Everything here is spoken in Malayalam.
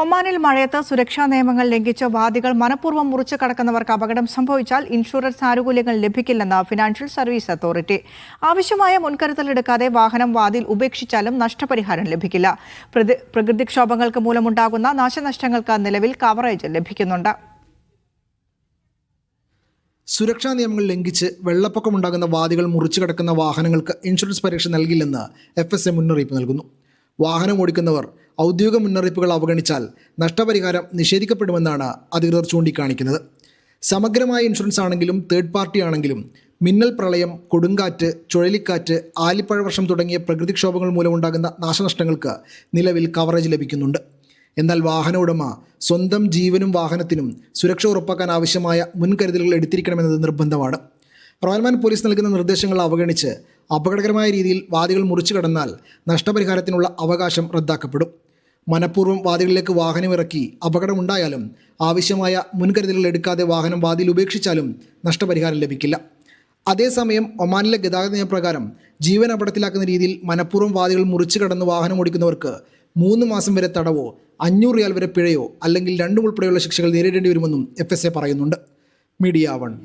ഒമാനിൽ മഴയത്ത് സുരക്ഷാ നിയമങ്ങൾ ലംഘിച്ച് വാദികൾ മനഃപൂർവ്വം മുറിച്ചു കടക്കുന്നവർക്ക് അപകടം സംഭവിച്ചാൽ ഇൻഷുറൻസ് ആനുകൂല്യങ്ങൾ ലഭിക്കില്ലെന്ന് ഫിനാൻഷ്യൽ സർവീസ് അതോറിറ്റി. ആവശ്യമായ മുൻകരുതലെടുക്കാതെ വാഹനം വാതിൽ ഉപേക്ഷിച്ചാലും നഷ്ടപരിഹാരം ലഭിക്കില്ല. പ്രകൃതിക്ഷോഭങ്ങൾക്ക് മൂലമുണ്ടാകുന്ന നാശനഷ്ടങ്ങൾക്ക് നിലവിൽ കവറേജ് ലഭിക്കുന്നുണ്ട്. സുരക്ഷാ നിയമങ്ങൾ ലംഘിച്ച് വെള്ളപ്പൊക്കമുണ്ടാകുന്ന വാദികൾ മുറിച്ചു കടക്കുന്ന വാഹനങ്ങൾക്ക് ഇൻഷുറൻസ് പരിരക്ഷ നൽകില്ലെന്ന് FSA മുന്നറിയിപ്പ് നൽകുന്നു. വാഹനം ഓടിക്കുന്നവർ ഔദ്യോഗിക മുന്നറിയിപ്പുകൾ അവഗണിച്ചാൽ നഷ്ടപരിഹാരം നിഷേധിക്കപ്പെടുമെന്നാണ് അധികൃതർ ചൂണ്ടിക്കാണിക്കുന്നത്. സമഗ്രമായ ഇൻഷുറൻസ് ആണെങ്കിലും തേർഡ് പാർട്ടി ആണെങ്കിലും മിന്നൽ പ്രളയം, കൊടുങ്കാറ്റ്, ചുഴലിക്കാറ്റ്, ആലിപ്പഴവർഷം തുടങ്ങിയ പ്രകൃതിക്ഷോഭങ്ങൾ മൂലമുണ്ടാകുന്ന നാശനഷ്ടങ്ങൾക്ക് നിലവിൽ കവറേജ് ലഭിക്കുന്നുണ്ട്. എന്നാൽ വാഹന ഉടമ സ്വന്തം ജീവനും വാഹനത്തിനും സുരക്ഷ ഉറപ്പാക്കാൻ ആവശ്യമായ മുൻകരുതലുകൾ എടുത്തിരിക്കണമെന്നത് നിർബന്ധമാണ്. റോയൽമാൻ പോലീസ് നൽകുന്ന നിർദ്ദേശങ്ങൾ അവഗണിച്ച് അപകടകരമായ രീതിയിൽ വാതികൾ മുറിച്ചു കടന്നാൽ നഷ്ടപരിഹാരത്തിനുള്ള അവകാശം റദ്ദാക്കപ്പെടും. മനഃപൂർവ്വം വാതികളിലേക്ക് വാഹനമിറക്കി അപകടമുണ്ടായാലും ആവശ്യമായ മുൻകരുതലുകൾ എടുക്കാതെ വാഹനം വാതിൽ ഉപേക്ഷിച്ചാലും നഷ്ടപരിഹാരം ലഭിക്കില്ല. അതേസമയം ഒമാനിലെ ഗതാഗത നിയമപ്രകാരം ജീവൻ അപകടത്തിലാക്കുന്ന രീതിയിൽ മനഃപൂർവ്വം വാതികൾ മുറിച്ചു കടന്ന് വാഹനം ഓടിക്കുന്നവർക്ക് 3 മാസം വരെ തടവോ 500 റിയാൽ വരെ പിഴയോ അല്ലെങ്കിൽ രണ്ടും ഉൾപ്പെടെയുള്ള ശിക്ഷകൾ നേരിടേണ്ടി വരുമെന്നും FSA പറയുന്നുണ്ട്. മീഡിയ 1.